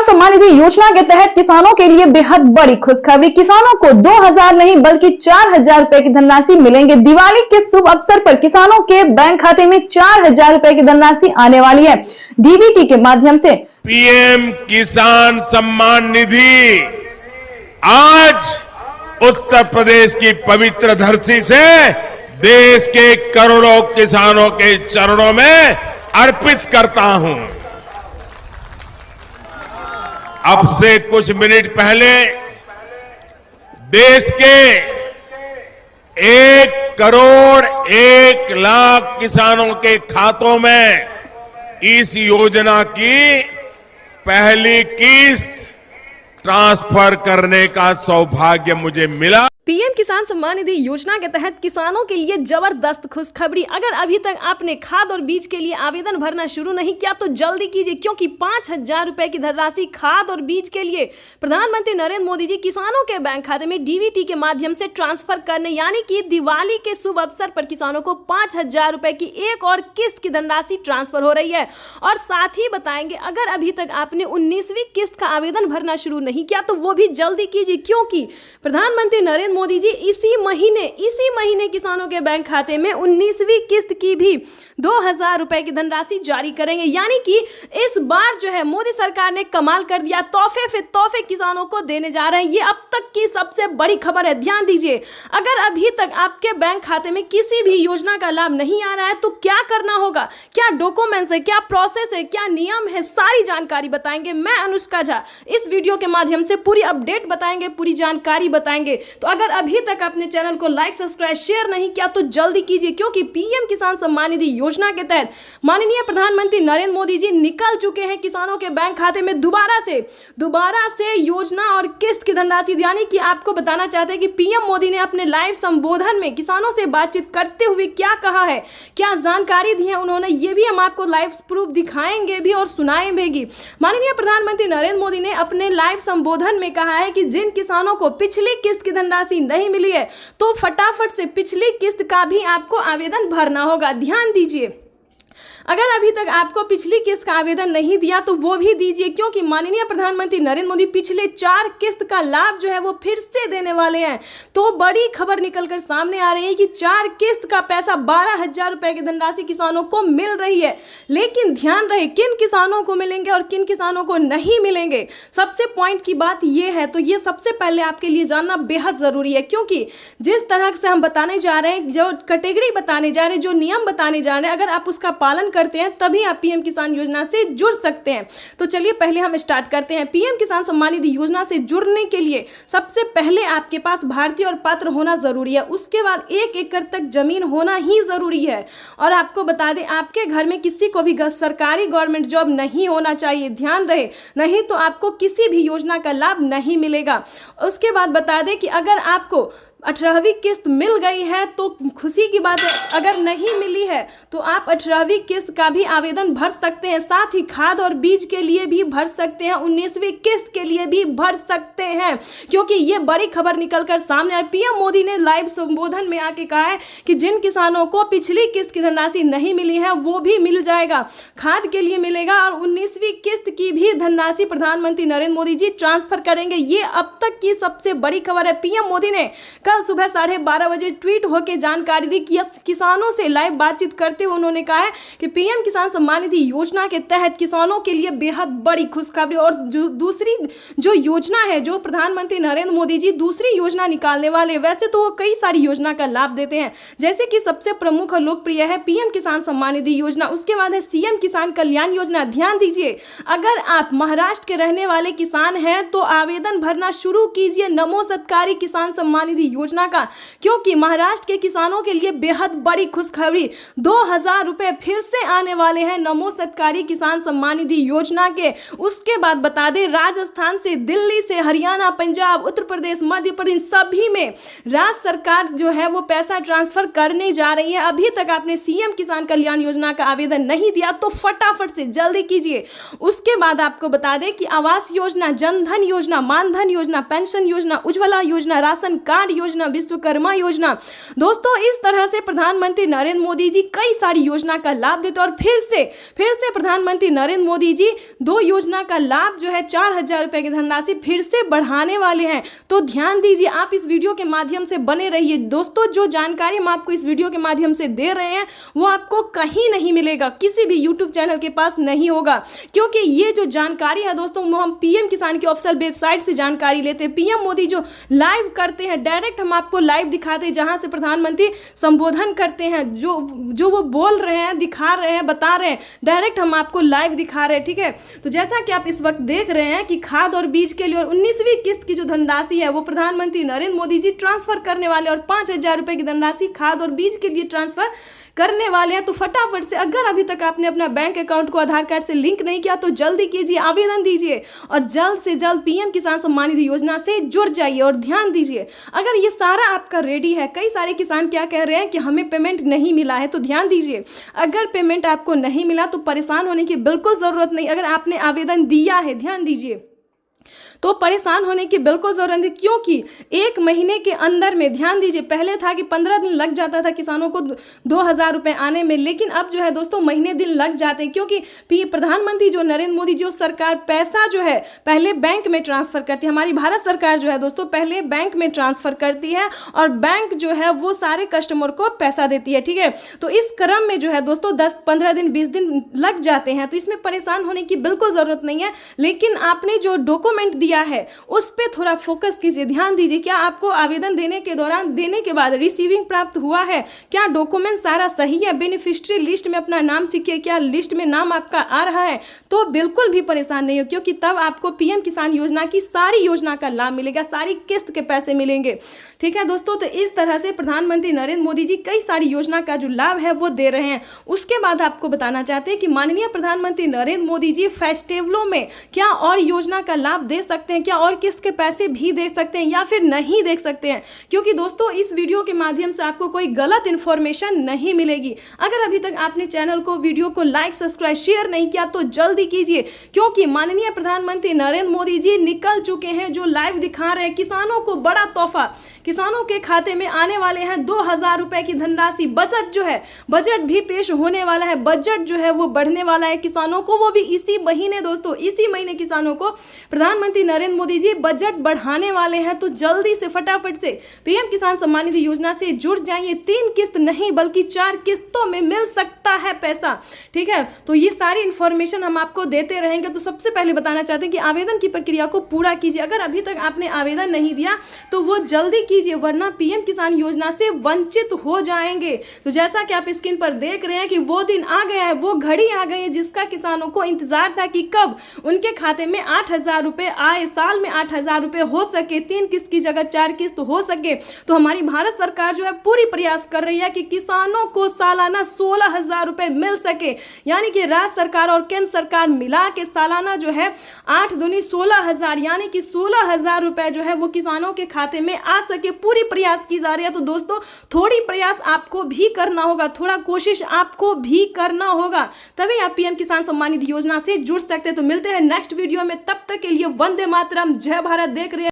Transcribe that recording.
सम्मान निधि योजना के तहत किसानों के लिए बेहद बड़ी खुशखबरी। किसानों को 2000 नहीं बल्कि 4000 रुपए की धनराशि मिलेंगे। दिवाली के शुभ अवसर पर किसानों के बैंक खाते में 4000 रुपए की धनराशि आने वाली है। डीबीटी के माध्यम से पीएम किसान सम्मान निधि आज उत्तर प्रदेश की पवित्र धरती से देश के करोड़ों किसानों के चरणों में अर्पित करता हूं। अब से कुछ मिनट पहले देश के 1,01,00,000 किसानों के खातों में इस योजना की पहली किस्त ट्रांसफर करने का सौभाग्य मुझे मिला। पीएम किसान सम्मान निधि योजना के तहत किसानों के लिए जबरदस्त खुशखबरी। अगर अभी तक आपने खाद और बीज के लिए आवेदन भरना शुरू नहीं किया तो जल्दी कीजिए, क्योंकि 5000 रुपए की धनराशि खाद और बीज के लिए प्रधानमंत्री नरेंद्र मोदी जी किसानों के बैंक खाते में डीबीटी के माध्यम से ट्रांसफर करने, यानी कि दिवाली के शुभ अवसर पर किसानों को 5000 रुपए की एक और किस्त की धनराशि ट्रांसफर हो रही है। और साथ ही बताएंगे, अगर अभी तक आपने 19वीं किस्त का आवेदन भरना शुरू नहीं किया तो वो भी जल्दी कीजिए, क्योंकि प्रधानमंत्री नरेंद्र मोदी जी इसी महीने किसानों के बैंक खाते में 19वीं किस्त की भी 2000 रुपए की धनराशि जारी करेंगे। यानी कि इस बार जो है मोदी सरकार ने कमाल कर दिया, तोहफे किसानों को देने जा रहे हैं। ये अब तक की सबसे बड़ी खबर है। ध्यान दीजिए, अगर अभी तक आपके बैंक खाते में किसी भी योजना का लाभ नहीं आ रहा है तो क्या करना होगा, क्या डॉक्यूमेंट्स है, क्या प्रोसेस है, क्या नियम है, सारी जानकारी बताएंगे। मैं अनुष्का झा इस वीडियो के माध्यम से पूरी अपडेट बताएंगे, पूरी जानकारी बताएंगे। तो अगर अभी तक आपने चैनल को लाइक, सब्सक्राइब, शेयर नहीं किया तो जल्दी कीजिए, क्योंकि पीएम किसान सम्मान निधि योजना के तहत माननीय प्रधानमंत्री नरेंद्र मोदी जी निकल चुके हैं किसानों के बैंक खाते में दोबारा से योजना और किस्त की धनराशि। यानी कि आपको बताना चाहते हैं कि पीएम मोदी ने अपने लाइव संबोधन में किसानों से बातचीत करते हुए क्या कहा है, क्या जानकारी दी है उन्होंने, ये भी हम आपको लाइव प्रूफ दिखाएंगे भी और सुनाएंगे भी। माननीय प्रधानमंत्री नरेंद्र मोदी ने अपने लाइव संबोधन में कहा है कि जिन किसानों को पिछली किस्त की धनराशि नहीं मिली है तो फटाफट से पिछली किस्त का भी आपको आवेदन भरना होगा। ध्यान दीजिए, अगर अभी तक आपको पिछली किस्त का आवेदन नहीं दिया तो वो भी दीजिए, क्योंकि माननीय प्रधानमंत्री नरेंद्र मोदी पिछले 4 किस्त का लाभ जो है वो फिर से देने वाले हैं। तो बड़ी खबर निकलकर सामने आ रही है कि 4 किस्त का पैसा 12000 रुपए की धनराशि किसानों को मिल रही है। लेकिन ध्यान रहे, किन किसानों को मिलेंगे और किन किसानों को नहीं मिलेंगे। सबसे पॉइंट की बात ये है, तो ये सबसे पहले आपके लिए जानना बेहद जरूरी है, क्योंकि जिस तरह से हम बताने जा रहे हैं, जो कैटेगरी बताने जा रहे हैं, जो नियम बताने जा रहे हैं, अगर आप उसका पालन करते हैं तभी आप पीएम किसान योजना से जुड़ सकते हैं। तो चलिए पहले हम स्टार्ट करते हैं। पीएम किसान सम्मान निधि योजना से जुड़ने के लिए सबसे पहले आपके पास भारतीय और पात्र होना जरूरी है। उसके बाद 1 एकड़ तक जमीन होना ही जरूरी है। और आपको बता दें, आपके घर में किसी को भी सरकारी गवर्नमेंट जॉब नहीं होना चाहिए। ध्यान रहे, नहीं तो आपको किसी भी योजना का लाभ नहीं मिलेगा। उसके बाद बता दें कि अगर आपको 18वीं किस्त मिल गई है तो खुशी की बात है, अगर नहीं मिली है तो आप 18वीं किस्त का भी आवेदन भर सकते हैं। साथ ही खाद और बीज के लिए भी भर सकते हैं, 19वीं किस्त के लिए भी भर सकते हैं, क्योंकि ये बड़ी खबर निकलकर सामने आई। पीएम मोदी ने लाइव संबोधन में आके कहा है कि जिन किसानों को पिछली किस्त की धनराशि नहीं मिली है वो भी मिल जाएगा, खाद के लिए मिलेगा और 19वीं किस्त की भी धनराशि प्रधानमंत्री नरेंद्र मोदी जी ट्रांसफर करेंगे। ये अब तक की सबसे बड़ी खबर है। पीएम मोदी ने कल सुबह 12:30 बजे ट्वीट होकर जानकारी दी कि किसानों से लाइव बातचीत करते हुए उन्होंने कहा है कि पीएम किसान सम्मान निधि योजना के तहत किसानों के लिए बेहद बड़ी खुशखबरी। और दूसरी जो योजना है, जो प्रधानमंत्री नरेंद्र मोदी जी दूसरी योजना निकालने वाले, वैसे तो वो कई सारी योजना का लाभ देते हैं, जैसे कि सबसे प्रमुख और लोकप्रिय है पीएम किसान सम्मान निधि योजना। उसके बाद है सीएम किसान कल्याण योजना। ध्यान दीजिए, अगर आप महाराष्ट्र के रहने वाले किसान हैं तो आवेदन भरना शुरू कीजिए नमो सत्कारी किसान सम्मान निधि योजना का, क्योंकि महाराष्ट्र के किसानों के लिए बेहद बड़ी खुशखबरी, 2000 रुपए फिर से आने वाले हैं नमो सत्कारी किसान सम्मान निधि योजना के। उसके बाद बता दें, राजस्थान से, दिल्ली से, हरियाणा, पंजाब, उत्तर प्रदेश, मध्य प्रदेश, सभी में राज्य सरकार जो है वो पैसा ट्रांसफर करने जा रही है। अभी तक आपने सीएम किसान कल्याण योजना का आवेदन नहीं दिया तो फटाफट से जल्दी कीजिए। उसके बाद आपको बता दें कि आवास योजना, जनधन योजना, मानधन योजना, पेंशन योजना, उज्ज्वला योजना, राशन कार्ड योजना, योजना, विश्वकर्मा योजना। दोस्तों इस तरह से प्रधानमंत्री नरेंद्र मोदी जी कई सारी योजना का लाभ देते हैं और फिर से प्रधानमंत्री नरेंद्र मोदी जी 2 योजना का लाभ जो है 4,000 रुपए की धनराशि फिर से बढ़ाने वाले हैं। तो ध्यान दीजिए, आप इस वीडियो के माध्यम से बने रहिए। दोस्तों जो जानकारी हम आपको इस वीडियो के माध्यम से दे रहे हैं वो आपको कहीं नहीं मिलेगा, किसी भी यूट्यूब चैनल के पास नहीं होगा, क्योंकि ये जो जानकारी है दोस्तों वो हम पीएम किसान की ऑफिशियल वेबसाइट से जानकारी लेते हैं। पीएम मोदी जो लाइव करते हैं, डायरेक्ट हम आपको लाइव दिखाते हैं, जहां से प्रधानमंत्री संबोधन करते हैं, जो वो बोल रहे हैं, दिखा रहे हैं, बता रहे हैं, डायरेक्ट हम आपको लाइव दिखा रहे हैं। ठीक है, तो जैसा कि आप इस वक्त देख रहे हैं कि खाद और बीज के लिए और 19वीं किस्त की जो धनराशि है वो प्रधानमंत्री नरेंद्र मोदी जी ट्रांसफर करने वाले और 5,000 रुपए की धनराशि खाद और बीज के लिए ट्रांसफर करने वाले हैं। तो फटाफट से, अगर अभी तक आपने अपना बैंक अकाउंट को आधार कार्ड से लिंक नहीं किया तो जल्दी कीजिए, आवेदन दीजिए और जल्द से जल्द पीएम किसान सम्मान निधि योजना से जुड़ जाइए। और ध्यान दीजिए, अगर ये सारा आपका रेडी है, कई सारे किसान क्या कह रहे हैं कि हमें पेमेंट नहीं मिला है, तो ध्यान दीजिए, अगर पेमेंट आपको नहीं मिला तो परेशान होने की बिल्कुल जरूरत नहीं। अगर आपने आवेदन दिया है, ध्यान दीजिए, तो परेशान होने की बिल्कुल जरूरत नहीं, क्योंकि 1 महीने के अंदर में, ध्यान दीजिए, पहले था कि 15 दिन लग जाता था किसानों को 2,000 रुपए आने में, लेकिन अब जो है दोस्तों महीने दिन लग जाते हैं, क्योंकि प्रधानमंत्री जो नरेंद्र मोदी जो सरकार पैसा जो है पहले बैंक में ट्रांसफर करती है। हमारी भारत सरकार जो है दोस्तों पहले बैंक में ट्रांसफर करती है और बैंक जो है वो सारे कस्टमर को पैसा देती है। ठीक है, तो इस क्रम में जो है दोस्तों 10-15 दिन 20 दिन लग जाते हैं, तो इसमें परेशान होने की बिल्कुल जरूरत नहीं है। लेकिन आपने जो डॉक्यूमेंट दिया है उस पे थोड़ा फोकस कीजिए, ध्यान दीजिए, क्या आपको आवेदन देने के दौरान, देने के बाद रिसीविंग प्राप्त हुआ है, क्या डॉक्यूमेंट सारा सही है, बेनिफिशियरी लिस्ट में अपना नाम चिपके, क्या लिस्ट में नाम आपका आ रहा है, तो बिल्कुल भी परेशान नहीं हो, क्योंकि तब आपको पीएम किसान योजना की सारी योजना का लाभ मिलेगा, सारी किस्त के पैसे मिलेंगे। ठीक है दोस्तों, तो इस तरह से प्रधानमंत्री नरेंद्र मोदी जी कई सारी योजना का जो लाभ है वो दे रहे हैं। उसके बाद आपको बताना चाहते हैं कि माननीय प्रधानमंत्री नरेंद्र मोदी जी फेस्टिवलों में क्या और योजना का लाभ दे सकते हैं, क्या और किस्त के पैसे भी दे सकते हैं या फिर नहीं दे सकते हैं, क्योंकि दोस्तों इस वीडियो के माध्यम से आपको कोई गलत इंफॉर्मेशन नहीं मिलेगी। अगर अभी तक आपने चैनल को, वीडियो को लाइक, सब्सक्राइब, शेयर नहीं किया तो जल्दी कीजिए, क्योंकि माननीय प्रधानमंत्री नरेंद्र मोदी जी निकल चुके हैं, जो लाइव दिखा रहे हैं किसानों को बड़ा तोहफा, किसानों के खाते में आने वाले हैं 2,000 रुपए की धनराशि। बजट जो है, बजट भी पेश होने वाला है, बजट जो है वो बढ़ने वाला है किसानों को, वो भी इसी महीने दोस्तों, इसी महीने किसानों को प्रधानमंत्री नरेंद्र मोदी जी बजट बढ़ाने वाले हैं। तो जल्दी से, फटाफट से पीएम किसान सम्मान निधि योजना से जुड़ जाइए। 3 किस्त नहीं बल्कि 4 किस्तों में मिल सकता है पैसा। ठीक है, तो ये सारी इंफॉर्मेशन हम आपको देते रहेंगे। तो सबसे पहले बताना चाहते हैं कि आवेदन की प्रक्रिया को पूरा कीजिए। अगर अभी तक आपने आवेदन नहीं दिया तो वो जल्दी कीजिए, वरना पीएम किसान योजना से वंचित हो जाएंगे। तो जैसा कि आप स्क्रीन पर देख रहे हैं कि वो दिन आ गया है, वो घड़ी आ गई है जिसका किसानों को इंतजार था कि कब उनके खाते में 8,000 रुपए आए, साल में 8,000 रुपए हो सके, 3 किस्त की जगह 4 किस्त हो सके। तो हमारी भारत सरकार जो है पूरी प्रयास कर रही है कि किसानों को सालाना 16,000 रुपए मिल सके, यानी कि राज्य सरकार और केंद्र सरकार मिला के सालाना जो है 8 दूनी 16,000, यानी कि 16,000 रुपए जो है वो किसानों के खाते में आ सके। पूरी प्रयास की जा रही है। तो दोस्तों थोड़ी प्रयास आपको भी करना होगा, थोड़ा कोशिश आपको भी करना होगा, तभी आप पीएम किसान सम्मान निधि योजना से जुड़ सकते हैं। तो मिलते हैं नेक्स्ट वीडियो में, तब तक के लिए वंदे मातरम, जय भारत। देख रहे हैं